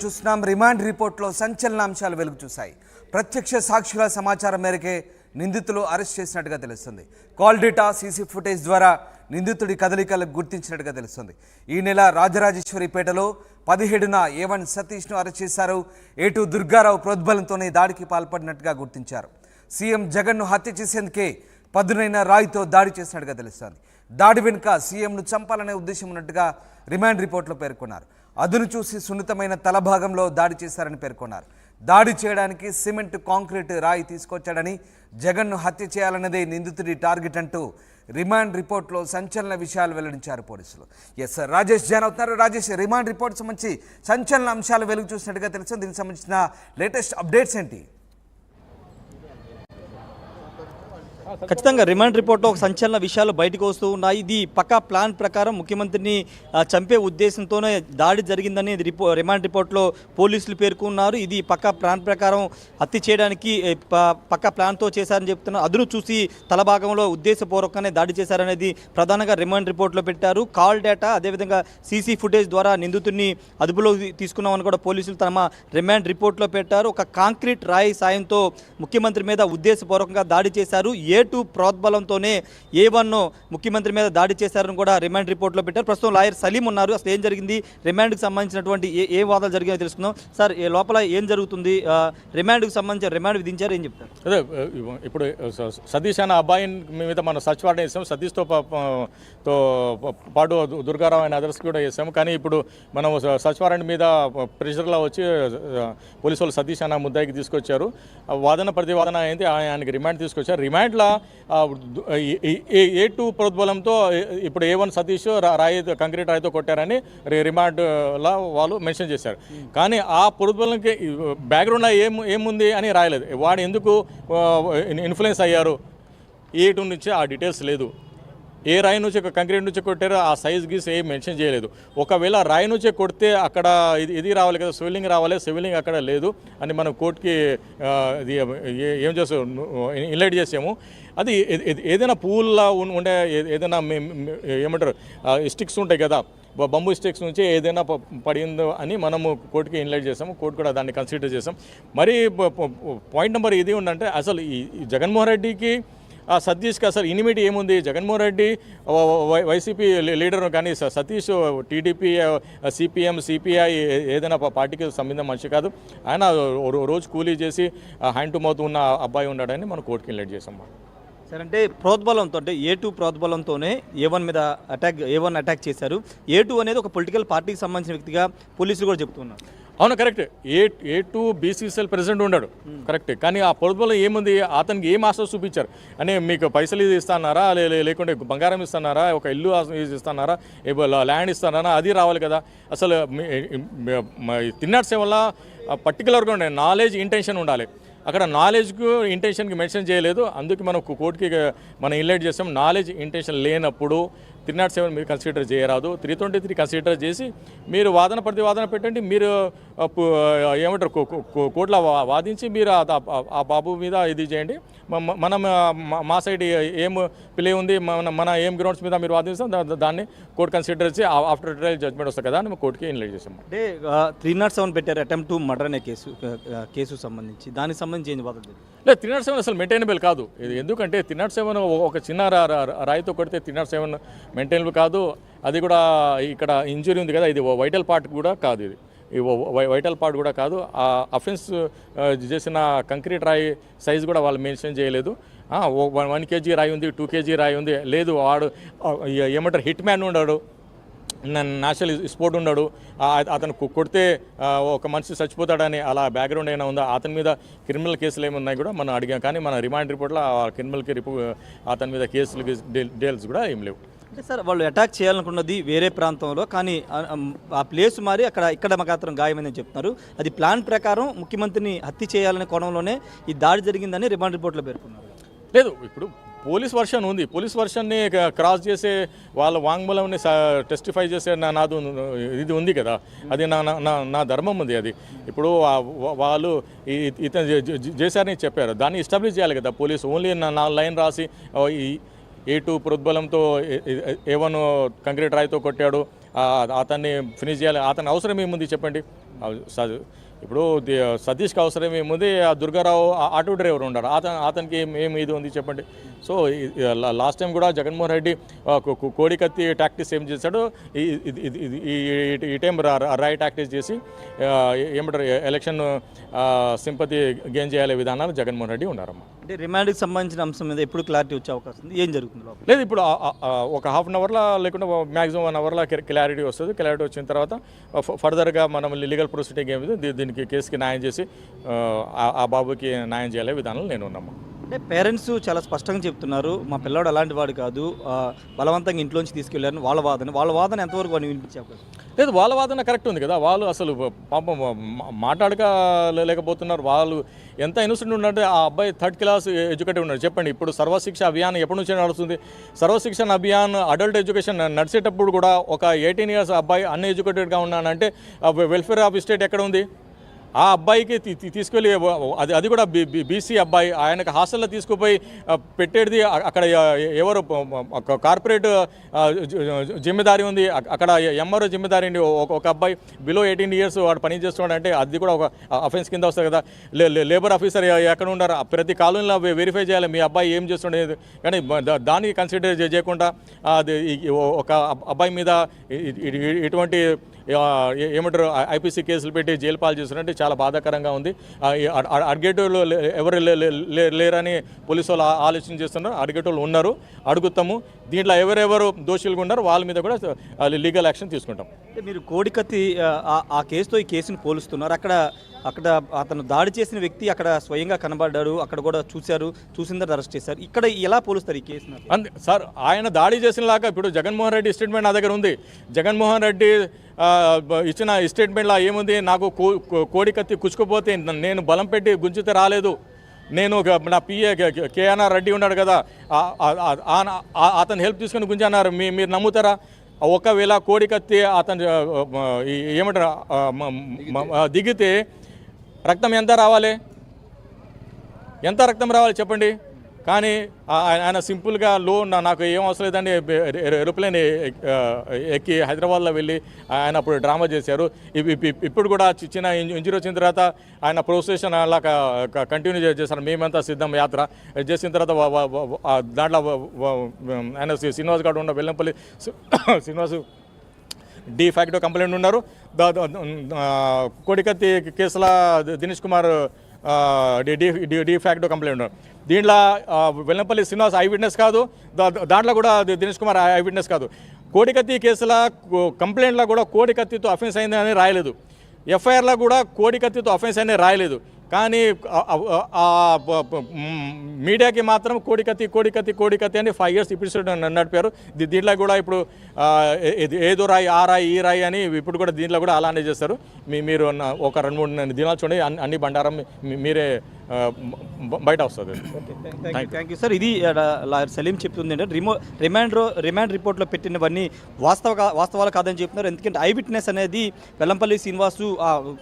చూస్తున్నాం. రిమాండ్ రిపోర్ట్లో సంచలనాంశాలు వెలుగు చూశాయి. ప్రత్యక్ష సాక్షుల సమాచారం మేరకే నిందితులు అరెస్ట్ చేసినట్టుగా తెలుస్తుంది. కాల్ డేటా, సీసీ ఫుటేజ్ ద్వారా నిందితుడి కదలికలకు గుర్తించినట్టుగా తెలుస్తుంది. ఈ నెల రాజరాజేశ్వరిపేటలో 17న A1 సతీష్ను అరెస్ట్ చేశారు. A2 దుర్గారావు ప్రోద్బలంతోనే దాడికి పాల్పడినట్టుగా గుర్తించారు. సీఎం జగన్ను హత్య చేసేందుకే పదునైన రాయితో దాడి చేసినట్టుగా తెలుస్తోంది. దాడి వెనుక సీఎంను చంపాలనే ఉద్దేశం ఉన్నట్టుగా రిమాండ్ రిపోర్ట్లో పేర్కొన్నారు. అదును చూసి సున్నితమైన తలభాగంలో దాడి చేశారని పేర్కొన్నారు. దాడి చేయడానికి సిమెంట్, కాంక్రీట్, రాయి తీసుకొచ్చాడని, జగన్ను హత్య చేయాలన్నదే నిందితుడి టార్గెట్ అంటూ రిమాండ్ రిపోర్ట్లో సంచలన విషయాలు వెల్లడించారు పోలీసులు. ఎస్ సార్, రాజేష్ జాయిన్ అవుతున్నారు. రాజేష్, రిమాండ్ రిపోర్ట్ సంబంధించి సంచలన అంశాలు వెలుగు చూసినట్టుగా తెలుస్తుంది. దీనికి సంబంధించిన లేటెస్ట్ అప్డేట్స్ ఏంటి? ఖచ్చితంగా రిమాండ్ రిపోర్ట్లో ఒక సంచలన విషయాలు బయటకు వస్తూ ఉన్నాయి. ఇది పక్కా ప్లాన్ ప్రకారం ముఖ్యమంత్రిని చంపే ఉద్దేశంతోనే దాడి జరిగిందని రిమాండ్ రిపోర్ట్లో పోలీసులు పేర్కొన్నారు. ఇది పక్కా ప్లాన్ ప్రకారం హత్య చేయడానికి పక్కా ప్లాన్తో చేశారని చెప్తున్నారు. అదును చూసి తలభాగంలో ఉద్దేశపూర్వకంగానే దాడి చేశారనేది ప్రధానంగా రిమాండ్ రిపోర్ట్లో పెట్టారు. కాల్ డేటా, అదేవిధంగా సీసీ ఫుటేజ్ ద్వారా నిందితుడిని అదుపులో తీసుకున్నామని కూడా పోలీసులు తమ రిమాండ్ రిపోర్ట్లో పెట్టారు. ఒక కాంక్రీట్ రాయి సాయంతో ముఖ్యమంత్రి మీద ఉద్దేశపూర్వకంగా దాడి చేశారు. A2 ప్రోద్బలంతోనే A1 ముఖ్యమంత్రి మీద దాడి చేశారని కూడా రిమాండ్ రిపోర్ట్లో పెట్టారు. ప్రస్తుతం లాయర్ సలీం ఉన్నారు. అసలు ఏం జరిగింది, రిమాండ్కి సంబంధించినటువంటి ఏ వాదాలు జరిగాయో తెలుసుకుందాం. సార్, లోపల ఏం జరుగుతుంది, రిమాండ్కి సంబంధించి రిమాండ్ విధించారు, ఏం చెప్తారు? అదే ఇప్పుడు సతీష్ అనే అబ్బాయి మీద మనం సర్చ్ వారెంట్ చేసాం. సతీష్తో పాటు దుర్గారావు అనే అదర్స్ కూడా చేసాము. కానీ ఇప్పుడు మనం సర్చ్ వారెంట్ మీద ప్రెషర్లో వచ్చి పోలీసు వాళ్ళు సతీష్ అనే ముద్దాయికి తీసుకొచ్చారు. వాదన ప్రతివాదన అయింది, ఆయనకి రిమాండ్ తీసుకొచ్చారు. రిమాండ్లో A2 ప్రోద్బలంతో ఇప్పుడు A1 సతీష్ రాయి, కంక్రీట్ రాయితో కొట్టారని రిమాండ్లో వాళ్ళు మెన్షన్ చేశారు. కానీ ఆ ప్రోద్బలంకి బ్యాక్గ్రౌండ్లో ఏముంది అని రాయలేదు. వాడు ఎందుకు ఇన్ఫ్లుయెన్స్ అయ్యారు A2 నుంచి ఆ డీటెయిల్స్ లేదు. ఏ రాయి నుంచి కంక్రీట్ నుంచి కొట్టారో ఆ సైజ్ గీస్ ఏం మెన్షన్ చేయలేదు. ఒకవేళ రాయి నుంచే కొడితే అక్కడ ఇది రావాలి కదా, సివిలింగ్ రావాలి, సివిలింగ్ అక్కడ లేదు అని మనం కోర్టుకి ఏం చేస్తాం, ఇన్లైట్ చేసాము. అది ఏదైనా పూల్లా ఉండే ఏదైనా ఏమంటారు స్టిక్స్ ఉంటాయి కదా, బంబూ స్టిక్స్ నుంచి ఏదైనా పడిందో అని మనము కోర్టుకి ఇన్లైట్ చేసాము. కోర్టు కూడా దాన్ని కన్సిడర్ చేసాం. మరి పాయింట్ నెంబర్ ఇది ఉందంటే అసలు ఈ జగన్మోహన్ రెడ్డికి సతీష్కి అసలు ఇనిమిటీ ఏముంది? జగన్మోహన్ రెడ్డి వైసీపీ లీడర్, కానీ సతీష్ టీడీపీ, CPM, CPI ఏదైనా పార్టీకి సంబంధం మనిషి కాదు. ఆయన రోజు కూలీ చేసి హ్యాండ్ టు మౌత్ ఉన్న అబ్బాయి ఉన్నాడని మనం కోర్టుకి ఇన్లైట్ చేసాం. సరే, అంటే ప్రోద్బలంతో, అంటే A2 ప్రోద్బలంతోనే A1 మీద A1 అటాక్ చేశారు. A2 అనేది ఒక పొలిటికల్ పార్టీకి సంబంధించిన వ్యక్తిగా పోలీసులు కూడా చెప్తున్నారు. అవును, కరెక్ట్. A2 BCCL ప్రెసిడెంట్ ఉన్నాడు, కరెక్ట్. కానీ ఆ పొదుపులో ఏముంది, అతనికి ఏం ఆశ చూపించారు అని, మీకు పైసలు ఇస్తున్నారా, లేకుంటే బంగారం ఇస్తున్నారా, ఒక ఇల్లు ఇస్తున్నారా, ల్యాండ్ ఇస్తున్నారా, అది రావాలి కదా. అసలు తిన్నాడు సేవల పర్టికులర్గా ఉండే నాలెడ్జ్, ఇంటెన్షన్ ఉండాలి. అక్కడ నాలెడ్జ్కు ఇంటెన్షన్కి మెన్షన్ చేయలేదు. అందుకే మనం కోర్టుకి మనం ఇన్లైట్ చేస్తాం. నాలెడ్జ్, ఇంటెన్షన్ లేనప్పుడు 307 మీరు కన్సిడర్ చేయరాదు. 323 కన్సిడర్ చేసి మీరు వాదన ప్రతివాదన పెట్టండి. మీరు ఏమంటారు కోర్టులో వాదించి మీరు ఆ బాబు మీద ఇది చేయండి. మనం మా సైడ్ ఏం ప్లే ఉంది, మన ఏం గ్రౌండ్స్ మీద మీరు వాదిస్తాం, దాన్ని కోర్టు కన్సిడర్ చేసి ఆఫ్టర్ ట్రయల్ జడ్జ్మెంట్ వస్తుంది కదా అని కోర్టుకి ఇన్లైట్ చేసాం. అంటే 307 పెట్టారు, అటెంప్ట్ టు మర్డర్ అనే కేసు సంబంధించి. దానికి సంబంధించి ఏం వాదన లేదు. 307 అసలు మెయింటైనబుల్ కాదు. ఇది ఎందుకంటే 307 ఒక చిన్న రాయితో కొడితే 307 మెయింటైనబుల్ కాదు. అది కూడా ఇక్కడ ఇంజురీ ఉంది కదా, ఇది వైటల్ పార్ట్ కూడా కాదు. ఇది వైటల్ పార్ట్ కూడా కాదు. ఆ అఫెన్స్ చేసిన కంక్రీట్ రాయి సైజ్ కూడా వాళ్ళు మెన్షన్ చేయలేదు. 1 kg రాయి ఉంది, 2 kg రాయి ఉంది, లేదు. వాడు ఏమంటారు హిట్ మ్యాన్ ఉన్నాడు, నేషనల్ స్పోర్ట్ ఉన్నాడు, అతను కొడితే ఒక మనిషి చచ్చిపోతాడని అలా బ్యాక్గ్రౌండ్ అయినా ఉందా, అతని మీద క్రిమినల్ కేసులు ఏమున్నాయి కూడా మనం అడిగాం. కానీ మన రిమాండ్ రిపోర్ట్లో క్రిమినల్కి అతని మీద కేసులు డీటెయిల్స్ కూడా ఏం లేవు. అంటే సార్, వాళ్ళు అటాక్ చేయాలనుకున్నది వేరే ప్రాంతంలో, కానీ ఆ ప్లేస్ మారి ఇక్కడ మాత్రం గాయమైందని చెప్తున్నారు. అది ప్లాన్ ప్రకారం ముఖ్యమంత్రిని హత్య చేయాలనే కోణంలోనే ఈ దాడి జరిగిందని రిమాండ్ రిపోర్ట్లో పేర్కొన్నారు. లేదు, ఇప్పుడు పోలీస్ వర్షన్ ఉంది. పోలీస్ వర్షన్ని క్రాస్ చేసే వాళ్ళ వాంగ్మూలంని టెస్టిఫై చేసే నాది ఇది ఉంది కదా, అది నా ధర్మం ఉంది. అది ఇప్పుడు వాళ్ళు ఇతను చేశారని చెప్పారు, దాన్ని ఎస్టాబ్లిష్ చేయాలి కదా పోలీసు. ఓన్లీ నా లైన్ రాసి A2 ప్రోద్బలంతో A1 కంక్రీట్ రాయితో కొట్టాడు, అతన్ని ఫినిష్ చేయాలి. అతని అవసరం ఏముంది చెప్పండి? ఇప్పుడు సతీష్కి అవసరం ఏముంది, ఆ దుర్గారావు ఆటో డ్రైవర్ ఉన్నారు, అతనికి ఏమి ఇది ఉంది చెప్పండి. సో లాస్ట్ టైం కూడా జగన్మోహన్ రెడ్డి కోడికత్తి టాక్టిక్స్ ఏం చేశాడు, ఈ టైం రాయి టాక్టిక్స్ చేసి ఏమంటారు ఎలక్షన్ సింపతి గెయిన్ చేయాలే విధానాలు జగన్మోహన్ రెడ్డి ఉన్నారమ్మా. అంటే రిమాండ్కి సంబంధించిన అంశం మీద ఎప్పుడు క్లారిటీ వచ్చే అవకాశం ఉంది, ఏం జరుగుతుంది లోపల? లేదు, ఇప్పుడు ఒక హాఫ్ అన్ అవర్లో లేకుండా మ్యాక్సిమం 1 అవర్లో క్లారిటీ వస్తుంది. క్లారిటీ వచ్చిన తర్వాత ఫర్దర్గా మనం లీగల్ ప్రొసీడింగ్ ఏమిటి, దీనికి కేసుకి న్యాయం చేసి ఆ బాబుకి న్యాయం చేయాలే విధానంలో నేను ఉన్నాము. అంటే పేరెంట్స్ చాలా స్పష్టంగా చెప్తున్నారు, మా పిల్లాడు అలాంటి వాడు కాదు, బలవంతంగా ఇంట్లోంచి తీసుకెళ్లారు. వాళ్ళ వాదన ఎంతవరకు వాడిని వినిపించే అవకాశం లేదు. వాళ్ళ వాదన కరెక్ట్ ఉంది కదా, వాళ్ళు అసలు పాపం మాట్లాడక లేకపోతున్నారు. వాళ్ళు ఎంత ఇన్నోసెంట్ ఉన్నట్టు, ఆ అబ్బాయి 3rd క్లాస్ ఎడ్యుకేటెడ్ ఉన్నాడు. చెప్పండి, ఇప్పుడు సర్వశిక్ష అభియాన్ ఎప్పటి నుంచి నడుస్తుంది? సర్వశిక్షణ అభియాన్ అడల్ట్ ఎడ్యుకేషన్ నడిచేటప్పుడు కూడా ఒక 18 years అబ్బాయి అన్ఎడ్యుకేటెడ్గా ఉన్నానంటే వెల్ఫేర్ ఆఫ్ స్టేట్ ఎక్కడ ఉంది? ఆ అబ్బాయికి తీసుకెళ్ళి అది కూడా బీసీ అబ్బాయి, ఆయనకు హాస్టల్లో తీసుకుపోయి పెట్టేది అక్కడ ఎవరు కార్పొరేట్ జిమ్మెదారీ ఉంది, అక్కడ ఎంఆర్ఓ జిమ్మెదారీ ఉంది. ఒక అబ్బాయి బిలో 18 years వాడు పని చేస్తున్నాడు అంటే అది కూడా ఒక అఫెన్స్ కింద వస్తుంది కదా. లేబర్ ఆఫీసర్ ఎక్కడ ఉన్నారు, ప్రతి కాలనీలో వెరిఫై చేయాలి మీ అబ్బాయి ఏం చేస్తుండేది. కానీ దానికి కన్సిడర్ చేయకుండా అది ఒక అబ్బాయి మీద ఇటువంటి ఏమంటారు ఐపీసీ కేసులు పెట్టి జైలు పాలు చేస్తున్నట్టు చాలా బాధాకరంగా ఉంది. అడ్గేటోళ్ళు ఎవరు లేరని పోలీసు వాళ్ళు ఆలోచన చేస్తున్నారు. అడ్గేటోళ్ళు ఉన్నారు, అడుగుతాము. దీంట్లో ఎవరెవరు దోషులుగా ఉన్నారు వాళ్ళ మీద కూడా లీగల్ యాక్షన్ తీసుకుంటాం. మీరు కోడికత్తి ఆ కేసుతో ఈ కేసును పోలుస్తున్నారు. అక్కడ అతను దాడి చేసిన వ్యక్తి అక్కడ స్వయంగా కనబడ్డాడు, అక్కడ కూడా చూసిన తర్వాత అరెస్ట్ చేశారు. ఇక్కడ ఎలా పోలుస్తారు ఈ కేసును? అంతే సార్, ఆయన దాడి చేసినలాగా ఇప్పుడు జగన్మోహన్ రెడ్డి స్టేట్మెంట్ నా దగ్గర ఉంది. జగన్మోహన్ రెడ్డి ఇచ్చిన స్టేట్మెంట్లో ఏముంది, నాకు కోడికత్తి కుచ్చుకుపోతే నేను బలం పెట్టి గుంజితే రాలేదు, నేను నా పిఏ కేఎన్ఆర్ రెడ్డి ఉన్నాడు కదా, అతను హెల్ప్ తీసుకుని గుంజన్నారు. మీరు నమ్ముతారా? ఒకవేళ కోడికత్తి అతను ఏమంటారు దిగితే రక్తం ఎంత రావాలి చెప్పండి. కానీ ఆయన సింపుల్గా నాకు ఏం అవసరం లేదండి, ఏరోప్లేన్ ఎక్కి హైదరాబాద్లో వెళ్ళి ఆయన అప్పుడు డ్రామా చేశారు. ఇప్పుడు కూడా చిన్న ఇంజరీ వచ్చిన తర్వాత ఆయన ప్రొసెషన్ అలా కంటిన్యూ చేశారు. మేమంతా సిద్ధం యాత్ర చేసిన తర్వాత దాంట్లో ఆయన శ్రీనివాస్ గారు ఉన్న Vellampalli Srinivas de facto complaint ఉన్నారు. కోడికత్తి కేసులో Dinesh Kumar de facto complaint ఉన్నారు. దీంట్లో వెల్లంపల్లి శ్రీనివాస్ ఐ విట్నెస్ కాదు, దాంట్లో కూడా దినేష్ కుమార్ ఐ విట్నెస్ కాదు. కోడికత్తి కేసులో కంప్లైంట్లో కూడా కోడికత్తితో అఫెన్స్ అయింది అని రాయలేదు, ఎఫ్ఐఆర్లో కూడా కోడికత్తితో అఫెన్స్ అనేది రాయలేదు. కానీ మీడియాకి మాత్రం కోడికత్తి అని 5 years ఎపిసోడ్ నడిపారు. దీంట్లో కూడా ఇప్పుడు ఏదో రాయి ఆ రాయి ఈ రాయి అని ఇప్పుడు కూడా దీంట్లో కూడా అలానే చేస్తారు. మీరు ఒక 2-3 దినాలు చూడండి, అన్ని బండారం మీరే బయట వస్తుంది. Thank you sir. ఇది లాయర్ సలీం చెప్తుంది ఏంటంటే రిమాండ్ రిపోర్ట్లో పెట్టినవన్నీ వాస్తవాలు కాదని చెప్తున్నారు. ఎందుకంటే ఐ విట్నెస్ అనేది వెల్లంపల్లి శ్రీనివాసు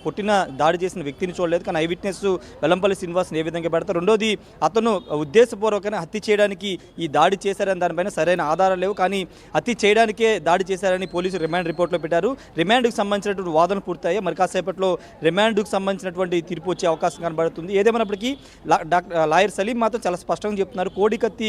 కొట్టిన దాడి చేసిన వ్యక్తిని చూడలేదు, కానీ ఐ విట్నెస్ వెల్లంపల్లి శ్రీనివాస్ని ఏ విధంగా పెడతారు. రెండోది, అతను ఉద్దేశపూర్వకంగా హత్య చేయడానికి ఈ దాడి చేశారని దానిపైన సరైన ఆధారాలు లేవు, కానీ హత్య చేయడానికే దాడి చేశారని పోలీసులు రిమాండ్ రిపోర్ట్లో పెట్టారు. రిమాండ్కి సంబంధించినటువంటి వాదనలు పూర్తయ్యాయి. మరి కాసేపట్లో రిమాండ్కి సంబంధించినటువంటి తీర్పు వచ్చే అవకాశం కనబడుతుంది. ఏదేమైనప్పటికీ లాయర్ సలీం మాత్రం చాలా స్పష్టంగా చెప్తున్నారు, కోడికత్తి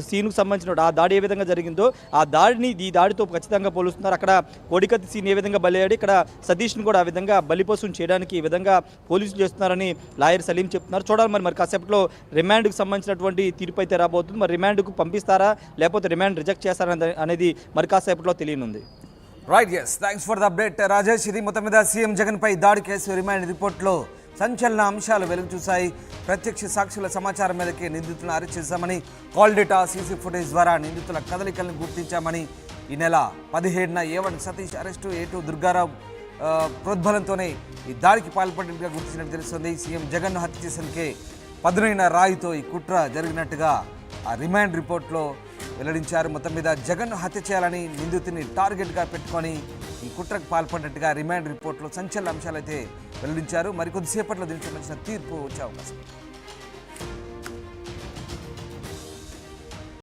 సీన్కు సంబంధించిన ఆ దాడి ఏ విధంగా జరిగిందో ఆ దాడిని ఈ దాడితో ఖచ్చితంగా పోలుస్తున్నారు. అక్కడ కోడికత్తి సీన్ ఏ విధంగా బలయ్యాడు, ఇక్కడ సతీష్ను కూడా ఆ విధంగా బలిపశువును చేయడానికి ఈ విధంగా పోలీసులు చేస్తున్నారని లాయర్ సలీం చెప్తున్నారు. చూడాలి మరి కాసేపట్లో రిమాండ్కి సంబంధించినటువంటి తీర్పు అయితే రాబోతుంది. మరి రిమాండ్కు పంపిస్తారా లేకపోతే రిమాండ్ రిజెక్ట్ చేస్తారా అనేది మరి కాసేపట్లో తెలియనుంది. Right, yes, thanks for the update Rajesh. ఇది మొత్తం మీద సీఎం జగన్పై దాడి కేసు రిమాండ్ రిపోర్ట్లో సంచలన అంశాలు వెలుగు చూశాయి. ప్రత్యక్ష సాక్షుల సమాచారం మేరకే నిందితులను అరెస్ట్ చేశామని, కాల్ డేటా సీసీ ఫుటేజ్ ద్వారా నిందితుల కదలికలను గుర్తించామని, ఈ నెల 17న A1 Satish arrest, A2 Durgarao ప్రోద్బలంతోనే ఈ దాడికి పాల్పడినట్టుగా గుర్తించినట్టు తెలుస్తుంది. సీఎం జగన్ను హత్య చేసేందుకే పదునైన రాయితో ఈ కుట్ర జరిగినట్టుగా ఆ రిమాండ్ రిపోర్ట్లో వెల్లడించారు. మొత్తం మీద జగన్ను హత్య చేయాలని నిందితుని టార్గెట్గా పెట్టుకొని ఈ కుట్రకు పాల్పడినట్టుగా రిమాండ్ రిపోర్ట్లో సంచలన అంశాలైతే వెల్లడించారు. మరికొద్దిసేపట్లో దీనికి సంబంధించిన తీర్పు వచ్చే అవకాశం.